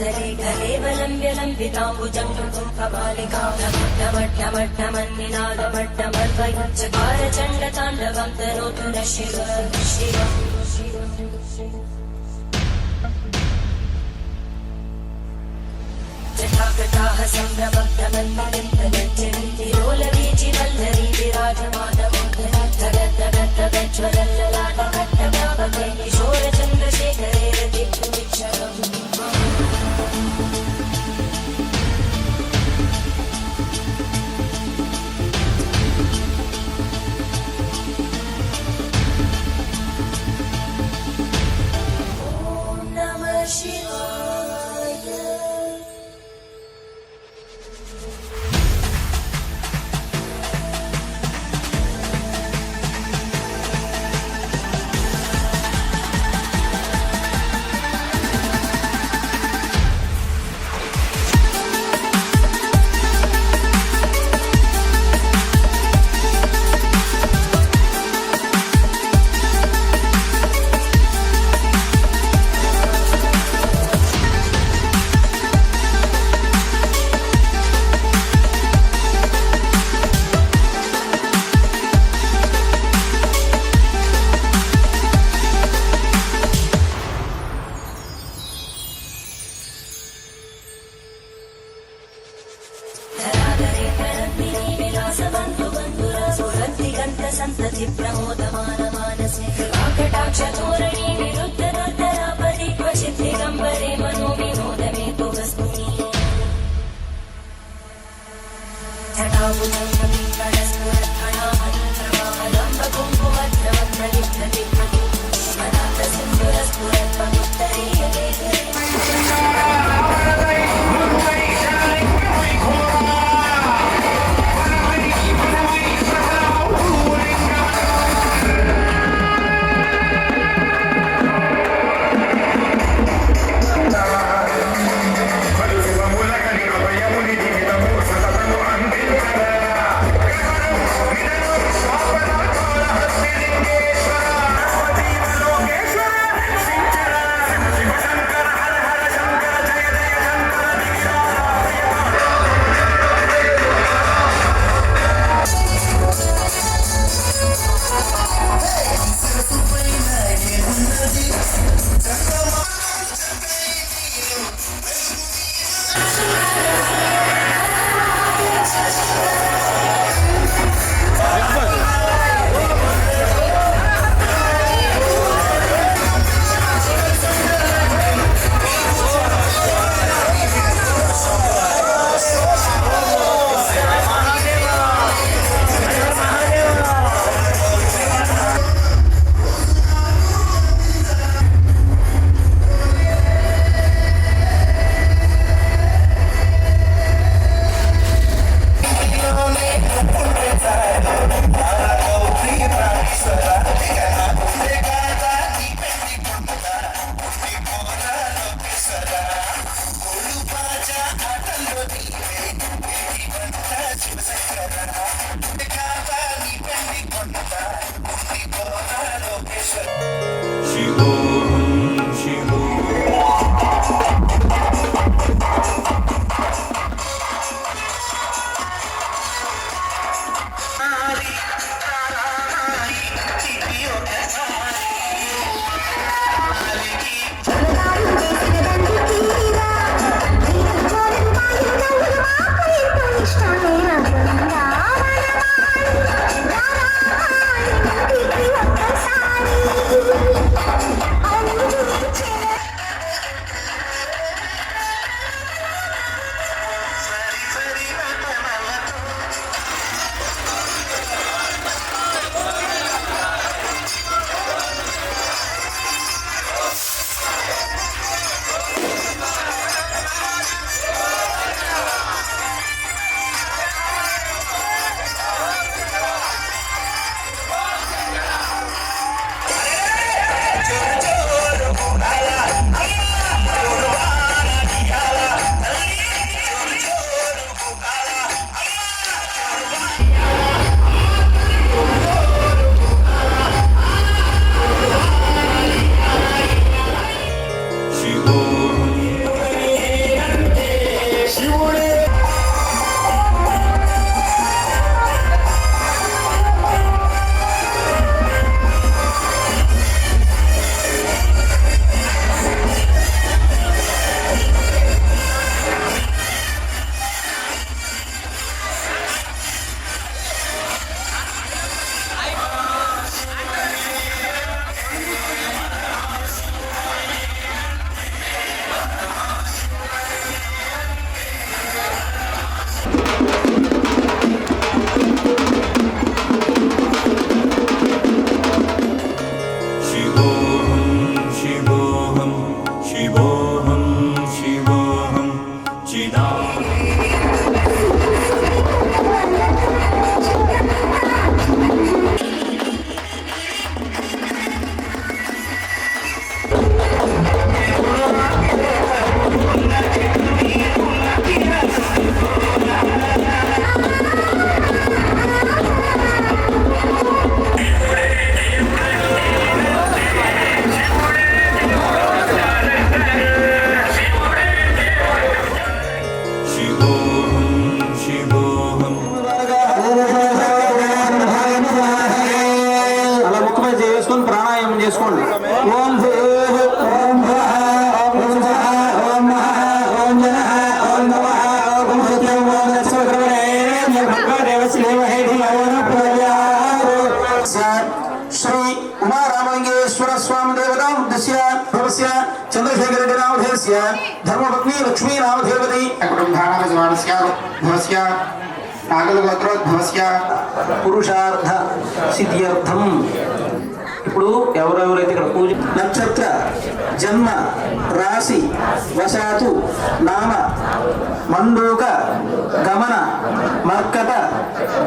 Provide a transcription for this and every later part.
धरे केवलं व्यलम्बिताम्बुजं कमालिकामट्टमट्टमट्टमन्निनादमट्टमर्वयुच्चकार चण्डताण्डवं तनोतु न शिव जटाकटाः सम्भ्रमब्धमन्निलिम्पलज्जनितिरोलवीचि वल्लरी विराजमानमोदगद्गद्गद्गज्ज्वलल्ललाटकट्टव्यापके किशोरचन्द्रशेखरे रतिक्षुमिक्षणम् ॐ नमः शिवाय। संतति प्रमोदमानमानसे कृपाकटाक्षतोरणी विरुद्धदुर्धरापदि क्वचित् दिगम्बरे मनो विनोदमे तु वस्तुनि जटाबुजम्बकुङ्कुमद्रवप्रलिप्तदिग्मति अनाथसिन्धुरस्फुरत्वमुत्तरीयते శివుడే ప్రాణాయామం చేసుకోండి. ఓం శ్రీ ఉమారామలింగేశ్వర స్వామి దేవతాముద్దేశ్య భవస్య చంద్రశేఖర రెడ్డి నామధేయస్య ధర్మపత్ని లక్ష్మీ నామధేవతి కుటుంబానామజమానస్య భవస్య నాగలగోత్రోద్భవస్య పురుషార్థ సిద్ధ్యర్థం. ఇప్పుడు ఎవరెవరైతే ఇక్కడ పూజ నక్షత్ర జన్మ రాశి వశాతు నామ మండూక గమన మర్కట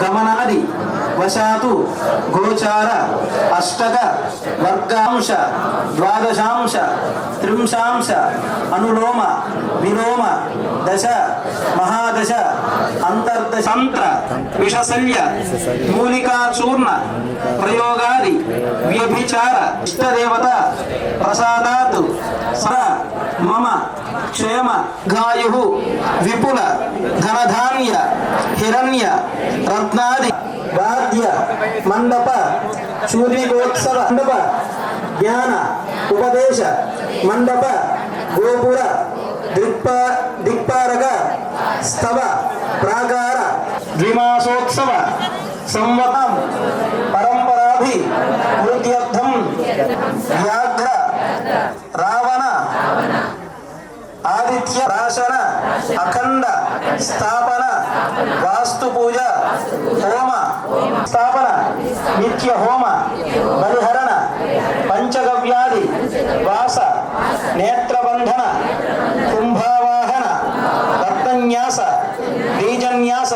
గమనాది వశాతు గోచార అష్టక వర్గాంశ ద్వాదశాంశ త్రింశాంశ అనులోమ విలోమ దశ మహాదశ అంతర్దశాంత్ర విషశల్య మూలికాచూర్ణ ప్రయోగాది వ్యభిచార ఇష్టదేవత ప్రసాదాత్ స మమ క్షేమ గాయు విపుల ధనధాన్య హిరణ్య రత్నాది వాద్య మండప సూర్యోత్సవ మండప జ్ఞాన ఉపదేశ మండప గోపుర దిక్పారక స్తవ ప్రాకార ద్విమాసోత్సవ సంవతం పరంపరాభి మూర్త్యర్థం వ్యాఘ్ర రావణ ఆదిత్య రాశన అఖండ స్థాపన వాస్తు పూజ హోమ స్థాపన నిత్య హోమ బలిహరణ పంచగవ్యాది వాస నేత్రబంధన కుంభావాహన రత్నన్యాస బీజన్యాస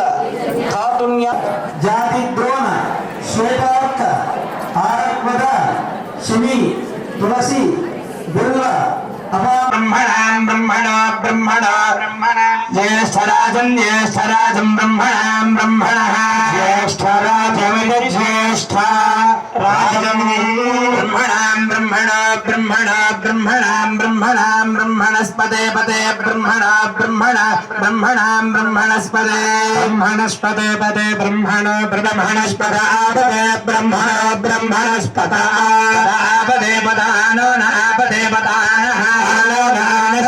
ధాతున్యాస జాతిద్రోణ శ్వేతార్క ఆరక్వద శని తులసి బిల్వ బ్రహ్మణాం బ్రహ్మణా బ్రహ్మణా బ్రహ్మణ జ్యేష్ఠరాజం జ్యేష్ఠరాజం బ్రహ్మణాం బ్రహ్మణః జ్యేష్ఠరాజమిద జ్యేష్ఠ రాజం బ్రహ్మణాం బ్రహ్మణా బ్రహ్మణా బ్రహ్మణాం బ్రహ్మణాం బ్రహ్మణస్పదే పదే బ్రహ్మణా బ్రహ్మణ బ్రహ్మణాం బ్రహ్మణస్పదే బ్రహ్మణస్పదే పదే బ్రహ్మణ బ్రహ్మణస్పద ఆపదే బ్రహ్మణ బ్రహ్మణస్పద ఆపదే పదానో నాపదే పదానః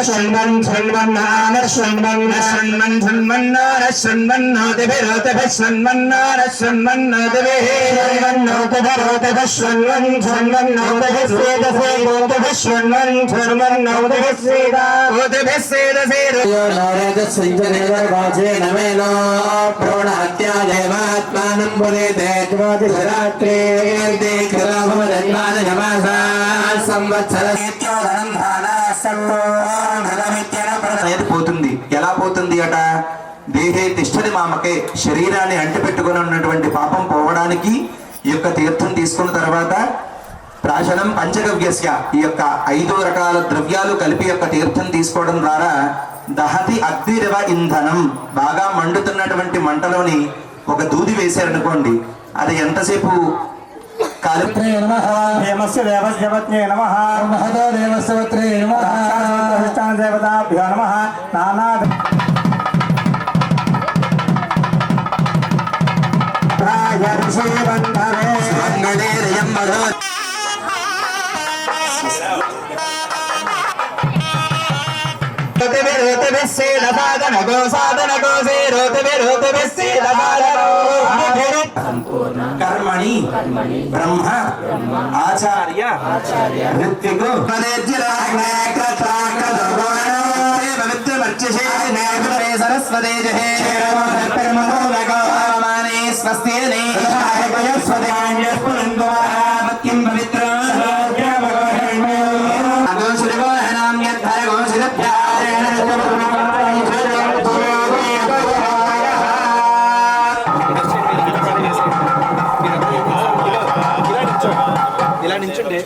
శృణ్వన్ శృణ్వన్నాన శృణ్వన్న శృణ్వన్ శృణ్వన్నాన శృణ్వన్నోతిభిరోతిభిః శృణ్వన్నాన శృణ్వన్నోతిభిః శృణ్వన్నోతిభిరోతిభిః శృణ్వన్ శృణ్వన్నోతిభిః సేదసేదోతిభిః శృణ్వన్ శృణ్వన్నోతిభిః సేదోతిభిః సేదసేదో నారదస్సంజనేవర్వాచే నమేనో ప్రోణహత్యాదేవాత్మానం పురేతే త్వాదిరాత్రే దేఖరాభమదన్మాన నమసా సంవత్సరేత్యోధనం ధానా పోతుంది. ఎలా పోతుంది అట? దేహే తిష్టది మామకే, శరీరాన్ని అంటిపెట్టుకుని ఉన్నటువంటి పాపం పోవడానికి ఈ యొక్క తీర్థం తీసుకున్న తర్వాత ప్రాశనం పంచగవ్యస్య, ఈ యొక్క 5 రకాల ద్రవ్యాలు కలిపి యొక్క తీర్థం తీసుకోవడం ద్వారా దహతి అగ్నిరవ ఇంధనం, బాగా మండుతున్నటువంటి మంటలోని ఒక దూది వేశారనుకోండి, అది ఎంతసేపు కాలిత్రే నమః హేమస్య దేవస్యవత్యే నమః మహదో దేవస్యవత్రే నమః దేవతాభ్యో నమః నానా कर्मणि ब्रह्म आचार्य ऋत्विको सरस्वती ఇలా నించుండే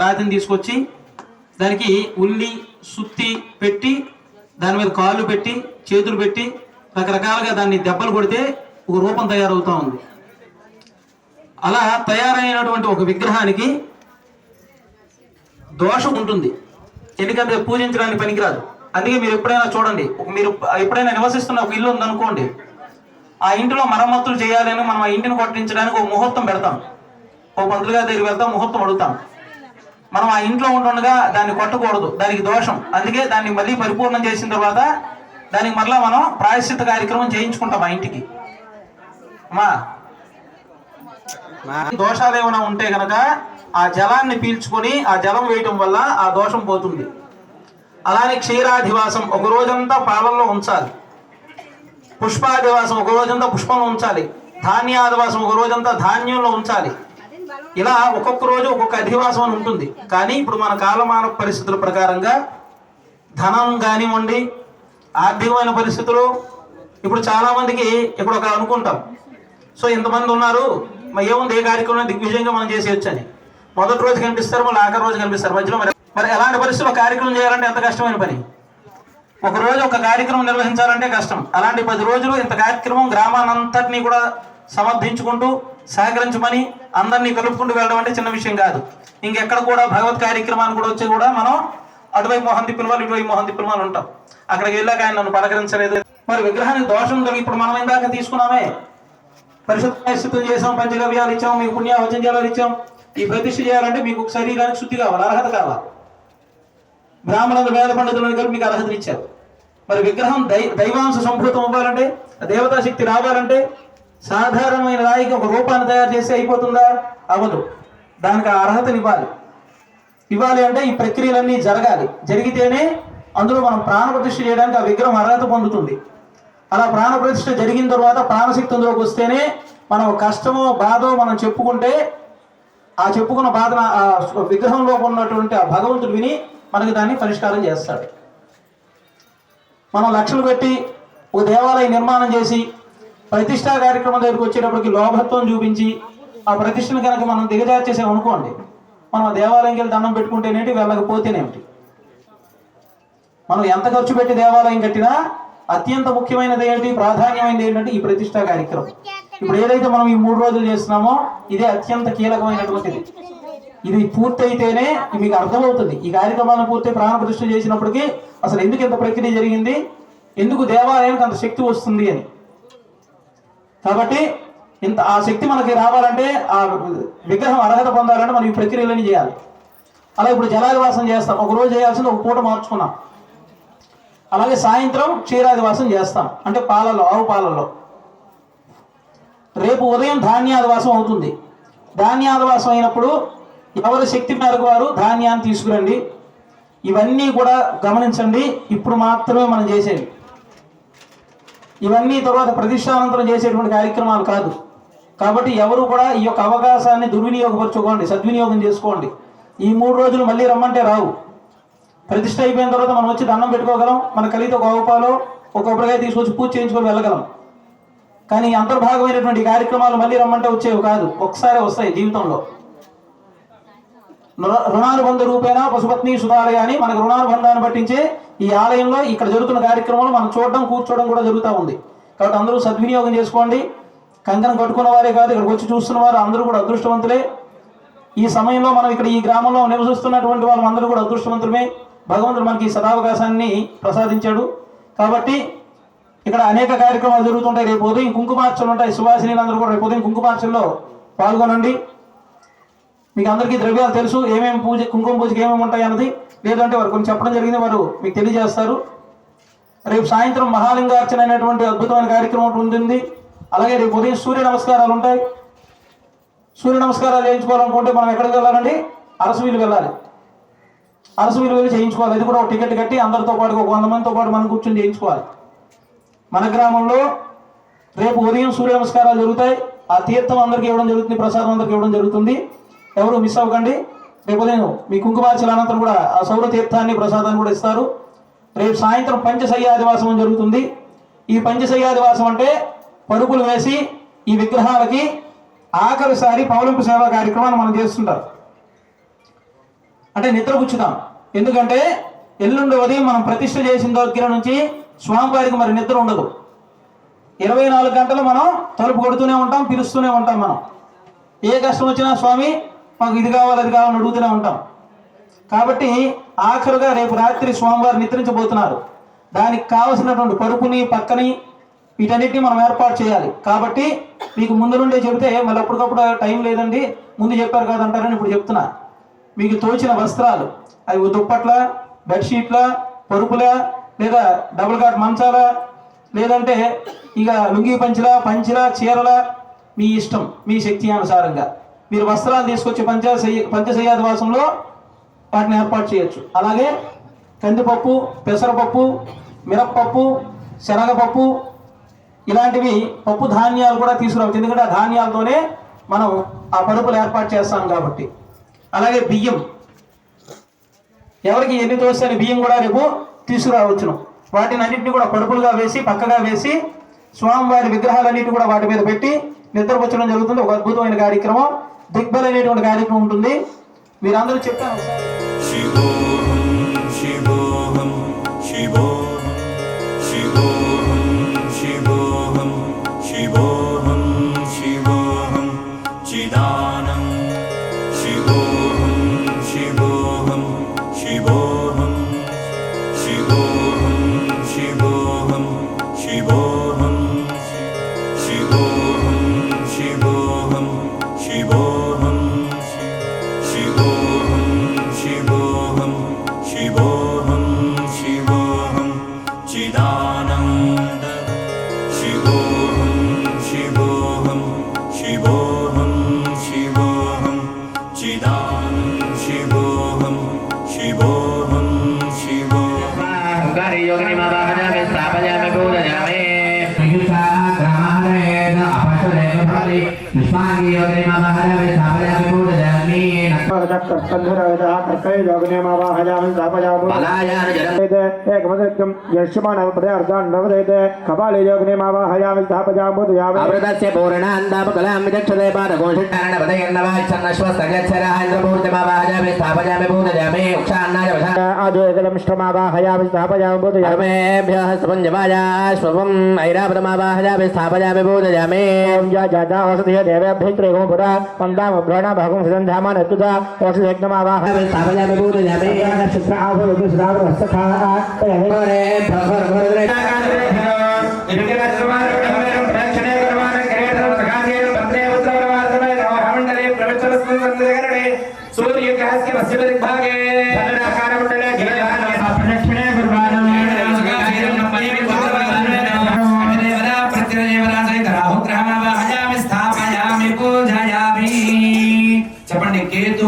రాతిని తీసుకొచ్చి దానికి ఉల్లి సుత్తి పెట్టి దాని మీద కాళ్ళు పెట్టి చేతులు పెట్టి రకరకాలుగా దాన్ని దెబ్బలు కొడితే ఒక రూపం తయారవుతా ఉంది. అలా తయారైనటువంటి ఒక విగ్రహానికి దోషం ఉంటుంది, ఎందుకంటే పూజించడానికి పనికిరాదు. అందుకే మీరు ఎప్పుడైనా చూడండి, మీరు ఎప్పుడైనా నివసిస్తున్న ఒక ఇల్లు ఉందనుకోండి, ఆ ఇంటిలో మరమ్మతులు చేయాలని మనం ఆ ఇంటిని కొట్టించడానికి ఒక ముహూర్తం పెడతాం, ఒక పంతులు గారి దగ్గరికి వెళ్తాం, ముహూర్తం అడుగుతాం. మనం ఆ ఇంట్లో ఉంటుండగా దాన్ని కొట్టకూడదు, దానికి దోషం. అందుకే దాన్ని మళ్ళీ పరిపూర్ణం చేసిన తర్వాత దానికి మరలా మనం ప్రాయశ్చిత్త కార్యక్రమం చేయించుకుంటాం ఆ ఇంటికి. దోషాలు ఏమైనా ఉంటే కనుక ఆ జలాన్ని పీల్చుకొని ఆ జలం వేయటం వల్ల ఆ దోషం పోతుంది. అలానే క్షీరాధివాసం ఒక రోజంతా పాలల్లో ఉంచాలి, పుష్పాధివాసం ఒక రోజంతా పుష్పంలో ఉంచాలి, ధాన్యాధివాసం ఒక రోజంతా ధాన్యంలో ఉంచాలి. ఇలా ఒక్కొక్క రోజు ఒక్కొక్క అధివాసం అని ఉంటుంది. కానీ ఇప్పుడు మన కాలమాన పరిస్థితుల ప్రకారంగా ధనం కానివ్వండి, ఆర్థికమైన పరిస్థితులు, ఇప్పుడు చాలా మందికి ఇప్పుడు ఒక అనుకుంటాం, సో ఇంతమంది ఉన్నారు, ఏముంది ఏ కార్యక్రమం దిగ్విజయంగా మనం చేసేయచ్చు అని. మొదటి రోజు కనిపిస్తారు, మళ్ళీ ఆఖరి రోజు కనిపిస్తారు మధ్యలో. మరి ఎలాంటి పరిస్థితుల్లో కార్యక్రమం చేయాలంటే ఎంత కష్టమైన పని. ఒక రోజు ఒక కార్యక్రమం నిర్వహించాలంటే కష్టం. అలాంటి 10 రోజులు ఇంత కార్యక్రమం గ్రామానంతటినీ కూడా సమర్థించుకుంటూ సహకరించమని అందరినీ కలుపుకుంటూ వెళ్ళడం అంటే చిన్న విషయం కాదు. ఇంకెక్కడ కూడా భగవత్ కార్యక్రమాన్ని కూడా వచ్చి కూడా మనం అటువైపు మొహం తిప్పిన ఇటువైపు మొహం తిప్పిన ఉంటాం. అక్కడికి వెళ్ళాక ఆయన నన్ను పలకరించలేదు. మరి విగ్రహానికి దోషం కలిగి ఇప్పుడు మనం ఇందాక తీసుకున్నామే, పరిశుద్ధ స్థితులు చేసాం, పంచగవ్యాలు ఇచ్చాం, మీకు పుణ్యావచంజాలు ఇచ్చాం. ఈ ప్రతిష్ఠ చేయాలంటే మీకు శరీరానికి శుద్ధి కావాలి, అర్హత కావాలి. బ్రాహ్మణులు వేద పండితులను కలిపి మీకు అర్హతలు ఇచ్చారు. మరి విగ్రహం దైవాంశ సంభూతం అవ్వాలంటే, దేవతా శక్తి రావాలంటే సాధారణమైన రాయికి ఒక రూపాన్ని తయారు చేసి అయిపోతుందా? అవ్వదు. దానికి ఆ అర్హతని ఇవ్వాలి అంటే ఈ ప్రక్రియలన్నీ జరగాలి. జరిగితేనే అందులో మనం ప్రాణప్రతిష్ఠ చేయడానికి ఆ విగ్రహం అర్హత పొందుతుంది. అలా ప్రాణప్రతిష్ఠ జరిగిన తర్వాత ప్రాణశక్తి అందులోకి వస్తేనే మనం కష్టమో బాధో మనం చెప్పుకుంటే ఆ చెప్పుకున్న బాధన ఆ విగ్రహంలో ఉన్నటువంటి ఆ భగవంతుడు విని మనకి దాన్ని పరిష్కారం చేస్తాడు. మనం లక్షలు పెట్టి ఒక దేవాలయం నిర్మాణం చేసి ప్రతిష్టా కార్యక్రమం దగ్గరికి వచ్చేటప్పటికి లోభత్వం చూపించి ఆ ప్రతిష్టను కనుక మనం దిగజార్చేసాం అనుకోండి, మనం ఆ దేవాలయంకి వెళ్ళి దండం పెట్టుకుంటేనేంటి, వెళ్ళకపోతేనేమిటి. మనం ఎంత ఖర్చు పెట్టి దేవాలయం కట్టినా అత్యంత ముఖ్యమైనది ఏంటి, ప్రాధాన్యమైనది ఏంటంటే ఈ ప్రతిష్టా కార్యక్రమం. ఇప్పుడు ఏదైతే మనం ఈ 3 రోజులు చేస్తున్నామో ఇదే అత్యంత కీలకమైనటువంటిది. ఇది పూర్తయితేనే మీకు అర్థమవుతుంది. ఈ కార్యక్రమాన్ని పూర్తి ప్రాణప్రతిష్ఠ చేసినప్పటికీ అసలు ఎందుకు ఇంత ప్రక్రియ జరిగింది, ఎందుకు దేవాలయానికి అంత శక్తి వస్తుంది అని. కాబట్టి ఆ శక్తి మనకి రావాలంటే, ఆ విగ్రహం అర్హత పొందాలంటే మనం ఈ ప్రక్రియలన్నీ చేయాలి. అలా ఇప్పుడు జలాదివాసం చేస్తాం, ఒక రోజు చేయాల్సింది ఒక పూట మార్చుకున్నాం. అలాగే సాయంత్రం క్షీరాదివాసం చేస్తాం, అంటే పాలలో, ఆవు పాలలో. రేపు ఉదయం ధాన్యాదివాసం అవుతుంది. ధాన్యాదివాసం అయినప్పుడు ఎవరి శక్తి మేరకు వారు ధాన్యాన్ని తీసుకురండి. ఇవన్నీ కూడా గమనించండి, ఇప్పుడు మాత్రమే మనం చేసేవి. ఇవన్నీ తర్వాత ప్రతిష్టానంతరం చేసేటువంటి కార్యక్రమాలు కాదు. కాబట్టి ఎవరు కూడా ఈ యొక్క అవకాశాన్ని దుర్వినియోగపరచుకోండి, సద్వినియోగం చేసుకోండి. ఈ 3 రోజులు మళ్ళీ రమ్మంటే రావు. ప్రతిష్ట అయిపోయిన తర్వాత మనం వచ్చి దండం పెట్టుకోగలం, మన కలిగితే ఒక ఆవుపాలో ఒక కొబ్బరికాయ తీసుకొచ్చి పూజ చేయించుకొని వెళ్ళగలం. కానీ అంతర్భాగమైనటువంటి కార్యక్రమాలు మళ్ళీ రమ్మంటే వచ్చేవి కాదు, ఒకసారి వస్తాయి జీవితంలో. రుణానుబంధ రూపేణ పశుపత్ని సుధాలయ అని మనకు రుణానుబంధాన్ని పట్టించే ఈ ఆలయంలో ఇక్కడ జరుగుతున్న కార్యక్రమాలు మనం చూడడం కూర్చోవడం కూడా జరుగుతూ ఉంది. కాబట్టి అందరూ సద్వినియోగం చేసుకోండి. కంకణం కట్టుకున్న వారే కాదు, ఇక్కడికి వచ్చి చూస్తున్న వారు అందరూ కూడా అదృష్టవంతులే. ఈ సమయంలో మనం ఇక్కడ ఈ గ్రామంలో నివసిస్తున్నటువంటి వాళ్ళు అందరూ కూడా అదృష్టవంతులమే. భగవంతుడు మనకి ఈ సదావకాశాన్ని ప్రసాదించాడు. కాబట్టి ఇక్కడ అనేక కార్యక్రమాలు జరుగుతుంటాయి. రేపు ఉదయం కుంకుమార్చనలు ఉంటాయి. సువాసినీలందరూ కూడా రేపు ఉదయం కుంకుమార్చనలో పాల్గొనండి. మీకు అందరికీ ద్రవ్యాలు తెలుసు, ఏమేమి పూజ, కుంకుమ పూజకి ఏమేమి ఉంటాయి అన్నది. లేదంటే వారు కొన్ని చెప్పడం జరిగింది, వారు మీకు తెలియజేస్తారు. రేపు సాయంత్రం మహాలింగార్చన అనేటువంటి అద్భుతమైన కార్యక్రమం ఉంటుంది. అలాగే రేపు ఉదయం సూర్య నమస్కారాలు ఉంటాయి. సూర్య నమస్కారాలు చేయించుకోవాలనుకుంటే మనం ఎక్కడికి వెళ్ళాలండి, అరసవీలు వెళ్ళాలి. అరసవీలు వెళ్ళి చేయించుకోవాలి. అది కూడా ఒక టికెట్ కట్టి అందరితో పాటు ఒక 100 మందితో పాటు మనం కూర్చొని చేయించుకోవాలి. మన గ్రామంలో రేపు ఉదయం సూర్య నమస్కారాలు జరుగుతాయి. ఆ తీర్థం అందరికీ ఇవ్వడం జరుగుతుంది, ప్రసాదం అందరికీ ఇవ్వడం జరుగుతుంది. ఎవరు మిస్ అవ్వకండి. రేపు ఉదయం మీ కుంకుమార్చన అనంతరం కూడా ఆ సౌర తీర్థాన్ని ప్రసాదాన్ని కూడా ఇస్తారు. రేపు సాయంత్రం పంచశయ్యాదివాసం జరుగుతుంది. ఈ పంచశయ్యాదివాసం అంటే పరుపులు వేసి ఈ విగ్రహాలకి ఆఖరిసారి పౌలింపు సేవా కార్యక్రమాన్ని మనం చేస్తుంటారు. అంటే నిద్రపుచ్చుతాం. ఎందుకంటే ఎల్లుండి ఉదయం మనం ప్రతిష్ఠ చేసిన దగ్గర నుంచి స్వామివారికి మరి నిద్ర ఉండదు. 24 గంటలు మనం తలుపు కొడుతూనే ఉంటాం, పిలుస్తూనే ఉంటాం. మనం ఏ కష్టం వచ్చినా స్వామి మాకు ఇది కావాలి అది కావాలని అడుగుతూనే ఉంటాం. కాబట్టి ఆఖరుగా రేపు రాత్రి స్వామివారు నిద్రించబోతున్నారు. దానికి కావలసినటువంటి పరుపుని పక్కని వీటన్నిటిని మనం ఏర్పాటు చేయాలి. కాబట్టి మీకు ముందు నుండే చెబితే మళ్ళీ అప్పటికప్పుడు టైం లేదండి ముందు చెప్పారు కాదంటారని ఇప్పుడు చెప్తున్నా. మీకు తోచిన వస్త్రాలు, అవి దుప్పట్ల, బెడ్షీట్ల, పరుపుల, లేదా డబుల్ కాట్ మంచాల, లేదంటే ఇక లుంగి పంచిల చీరల, మీ ఇష్టం, మీ శక్తి అనుసారంగా మీరు వస్త్రాలు తీసుకొచ్చి పంచశయ్యాదివాసంలో వాటిని ఏర్పాటు చేయొచ్చు. అలాగే కందిపప్పు, పెసరపప్పు, మినప్పప్పు, శనగపప్పు ఇలాంటివి పప్పు ధాన్యాలు కూడా తీసుకురావచ్చు. ఎందుకంటే ఆ ధాన్యాలతోనే మనం ఆ పరుపులు ఏర్పాటు చేస్తాం కాబట్టి. అలాగే బియ్యం, ఎవరికి ఎన్ని తోస్తే బియ్యం కూడా రేపు తీసుకురావచ్చును. వాటిని అన్నింటినీ కూడా పరుపులుగా వేసి పక్కగా వేసి స్వామివారి విగ్రహాలన్నింటినీ కూడా వాటి మీద పెట్టి నిద్రపుచ్చడం జరుగుతుంది. ఒక అద్భుతమైన కార్యక్రమం. దిగ్బల్ అనేటువంటి కార్యక్రమం ఉంటుంది. మీరందరూ చెప్పాను शिवोऽहं शिवोऽहं शिवोऽहं शिवोऽहं शिवोऽहं शिवोऽहं शिवोऽहं चिदानं शिवोऽहं शिवोऽहं शिवोऽहं शिवोऽहं शिवोऽहं शिवोऽहं शिवोऽहं शिवोऽहं शिवोऽहं शिवोऽहं शिवोऽहं शिवोऽहं शिवोऽहं चिदानन्द शिवोऽहं शिवोऽहं शिवोऽहं शिवोऽहं चिदानन्द शिवोऽहं शिवोऽहं చెప్పండి కేతు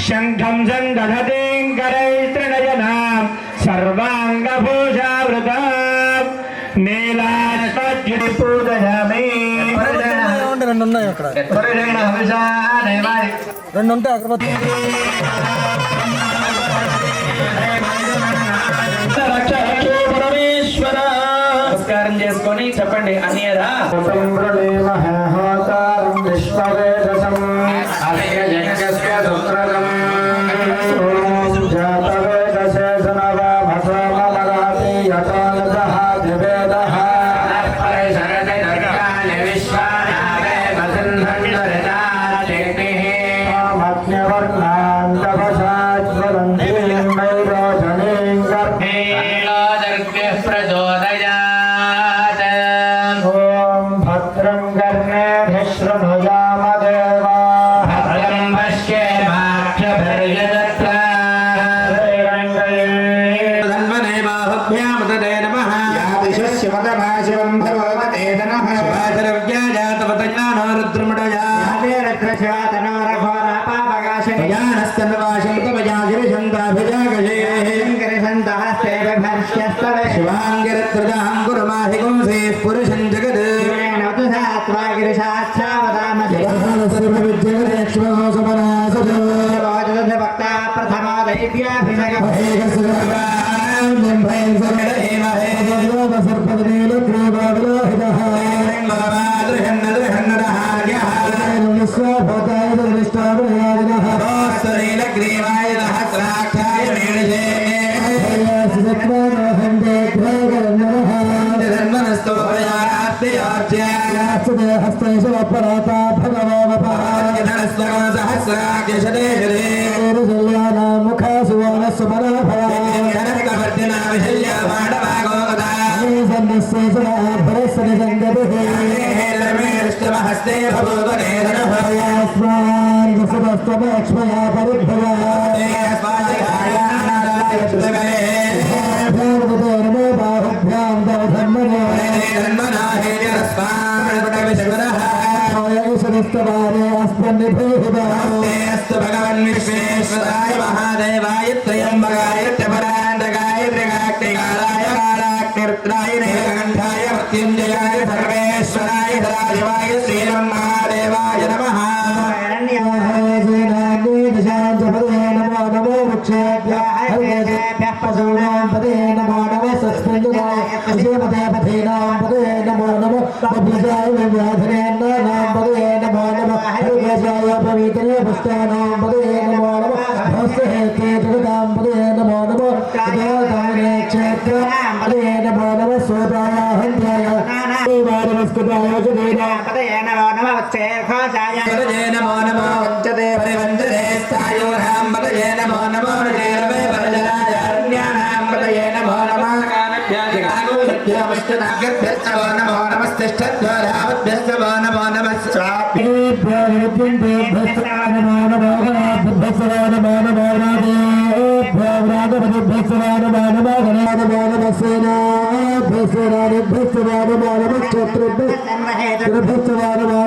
शंखं संदधतीं करैस्त्रिनयनां सर्वांगभूषावृतां नीलास्वज्युतिपूजयामि రెండు ఉన్నాయి అక్కడ రెండు ఉంటాయి అగరబత్తి నమస్కారం చేసుకొని చెప్పండి అన్యరా पुरुषं जगद हस्ते त्र्यम्बकाय त्र्यम्बकाय त्रिपुरान्तकाय त्रिकाग्निकालाय कालाग्निरुद्राय नीलकण्ठाय मृत्युञ्जयाय सर्वेश्वराय सदाशिवाय श्रीमन्महादेवाय नमः। नमो नमो वञ्चते परिवञ्चते स्थायोर्हां पतये नमो नमो नमो परजनाय अरण्यानां पतये नमो नमः कागोभ्यमष्टनागभ्यश्च नमो नमस्तिष्ठद्वारावद्भ्यश्च नमो नमः स्वाभ्येभ्यो नमो नमो गणाभ्यश्च नमो नमो राधेभ्यो राघवभ्यश्च नमो नमो गणाभ्यो सेनाभ्यश्च राधेभ्यश्च नमो नमः क्षत्रेभ्यश्च नमो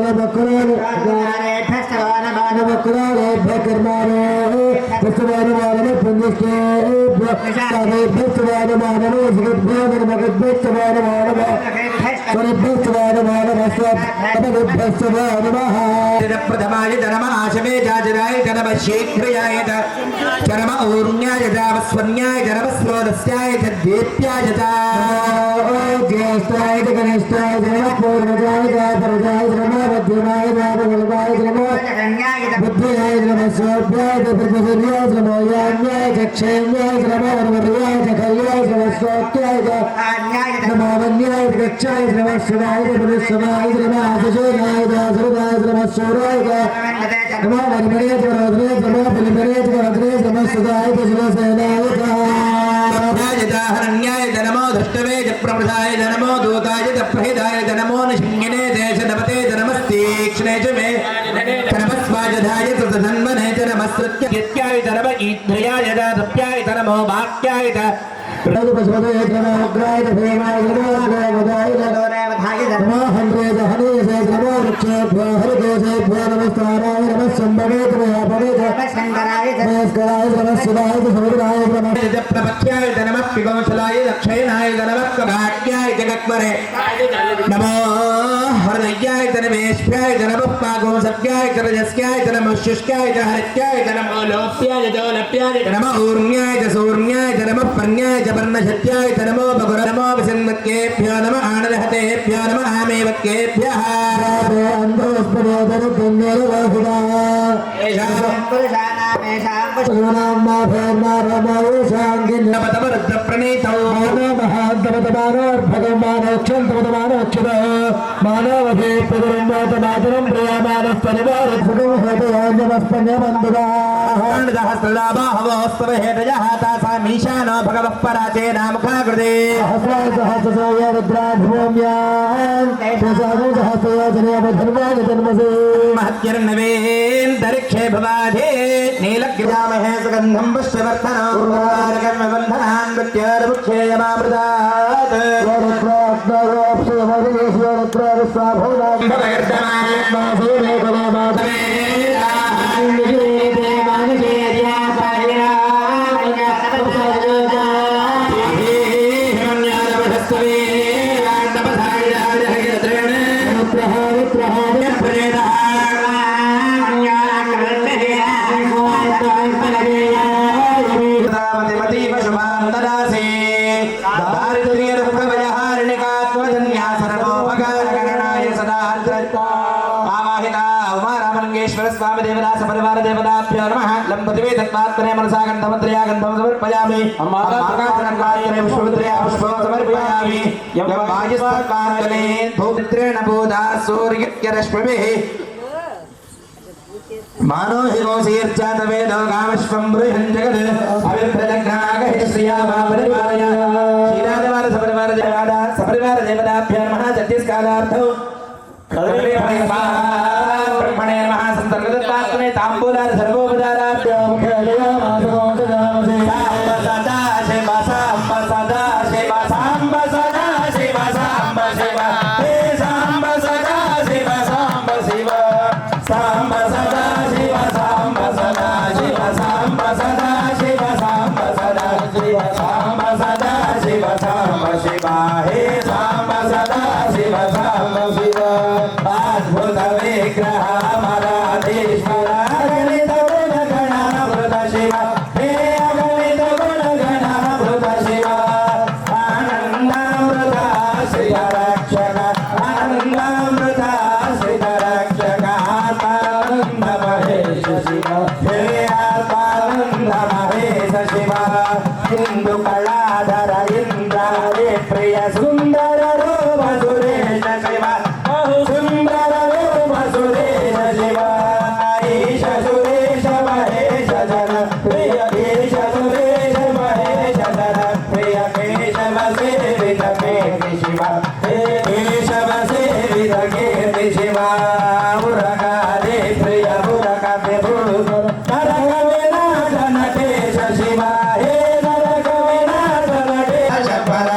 नमः प्रथमाय जन्म आशमे जाजराय जन्म शीघ्रयाय जन्म ऊर्ण्याय जावस्वन्याय जन्म स्रोदस्याय दीप्याय ज्येष्ठाय गणेशाय जन्म पूर्णजाय परजाय जन्म मध्यमाय जन्म बुद्धियाय जन्म स्वभ्याय प्रभुर्याय जन्म यान्याय चक्षेन्याय जन्म वरवर्याय जखल्याय जन्म स्वत्याय नमो वन्याय गच्छाय जन्म शिवाय पुरुषवाय जन्म आशुषाय दासुराय जन्म शौराय नमो वरिमणे जन्म जन्म बलिमणे जन्म सुदाय शिवसेनाय हरण्याय जन्मो धृष्टवे प्रमृताय जन्मो दूताय प्रहिताय जन्मो निशिङ्गिने देशनपते जन्मस्तीक्ष्णे च मे जन्मस्वाजधाय तन्मने जन्मस्कृत्याय जन्म ईध्र्याय दप्याय जन्मो वाक्याय प्रभुपस्वदे जन्मोग्राय देवाय जन्मोग्राय नमो हन्त्रे हनेसे जन्मो वृक्षेभ्यो हरिकेशेभ्यो नमस्काराय नमः शम्भवे त्वयापवे शङ्कराय नमस्काराय नमः शिवाय समुद्राय नमः प्रपथ्याय नमः पिबंशलाय दक्षिणाय नमः कभाग्याय जगत्वरे नमो हृदयाय नमेश्व्याय नमः पागोसत्याय रजस्याय नमः शुष्काय हरित्याय नमो लोप्याय जौलप्याय नमः ऊर्ण्याय सूर्ण्याय नमः पर्ण्याय पर्णशत्याय नमो बगुर नमो विसन्मत्केभ्यो नमः आनदहतेभ्यो नमः आमेवत्केभ्यः पराचे नाम खाकृते महत्यर्नवेन्दरिक्षे भवाधे नीलग्रामहे सुगन्धं पुष्पवर्धनोर्वारकर्मबन्धनान् प्रत्यारमुक्षेयमामृतात् स्वामी देवदास परिवार देवताभ्यो नमः लंपतिवे तत्त्वात्मने मनसा गन्धमन्त्रया गन्धं समर्पयामि अम्माकाशनकायने पुष्पत्रया पुष्पं समर्पयामि यं वायुस्ताकानले धूत्रेण बोधा सूर्यज्ञरश्मिभिः मानो हिमोऽसीर्चात वेदो कामश्वं बृहन् जगत् अविप्रजघ्नागहि श्रिया परिवारय श्रीराजवार सपरिवार देवताभ्यो नमः छत्तीसकालार्थौ ब्रह्मणे नमः संतर्गतत्वात्मने ताम्बूलार सर्वोपचाराभ्यो सदा शिव साम्ब सदा शिव साम्ब सदा शिव साम्ब शिव हे साम्ब सदा शिव साम्ब शिव साम्ब सदा शिव साम्ब सदा शिव साम्ब सदा शिव హిందూ కళాధర ఇంద్రాదే ప్రియ సుందర రూప సురేష శివ సుందర రూప సురేష శివ ఈశ సురేష మహేశ జన ప్రియ ఈశ సురేష మహేశ జన ప్రియ కేశవ సేవిత కీర్తి శివ కేశవ సేవిత కీర్తి శివ ఉరగాదే ప్రియ ఉరగతే భూగు నరక వినాశ నటేశ శివ హే నరక వినాశ నటేశ పర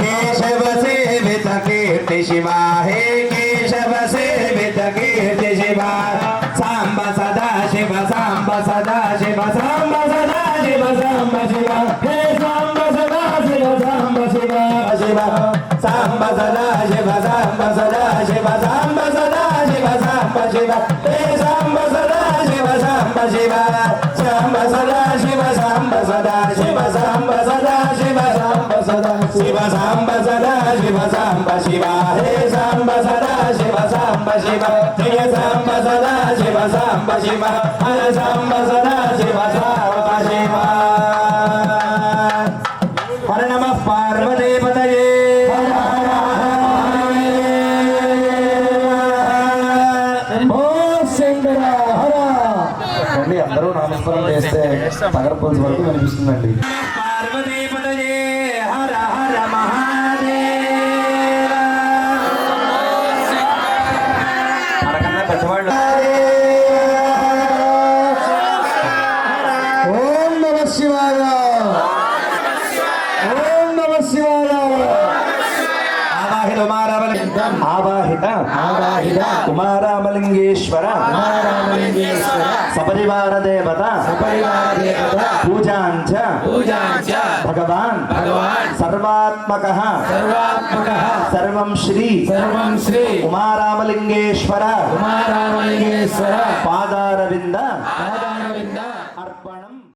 కేశవ సేవిత కీర్తి శివ హే కేశవ సేవిత కీర్తి శివ సాంబ సదా శివ సాంబ సదా శివ సాంబ సదా శివ సాంబ శివ హే సాంబ సదా శివ సాంబ శివ శివ సాంబ సదా శివ సాంబ సదా శివ సాంబ సదా శివ సాంబ శివ హే సాంబ సదా శివ సాంబ శివ సాంబ సదా శివ సాంబ సదా శివ సాంబ సదా శివ సాంబ సదా శివ సాంబ సదా శివ సాంబ శివ హే సాంబ సదా శివ సాంబ శివ జయ సాంబ సదా శివ సాంబ శివ హర సాంబ సదా శివ సాంబ శివ హర నమః పార్వతీ పతయే హర హర హర ఓ శంకర హర అందరూ నామస్మరణ చేస్తే పగరపోల్స్ వరకు వినిపిస్తుందండి పార్వతీ పతయే హర హర మహాదేవ మనకన్నా పెద్దవాళ్ళు ఓం నమ శివాయ ఓం నమ శివాయ ఆవాహిత కుమారామలింగం ఆవాహిత ఆవాహిత కుమారామలింగేశ్వర కుమారామలింగేశ్వర సపరివార దేవత సపరివార దేవత పూజాంచ పూజాంచ భగవాన్ భగవాన్ సర్వాత్మకః సర్వాత్మకః సర్వం శ్రీ కుమారామలింగేశ్వర కుమారామలింగేశ్వర పాదారవింద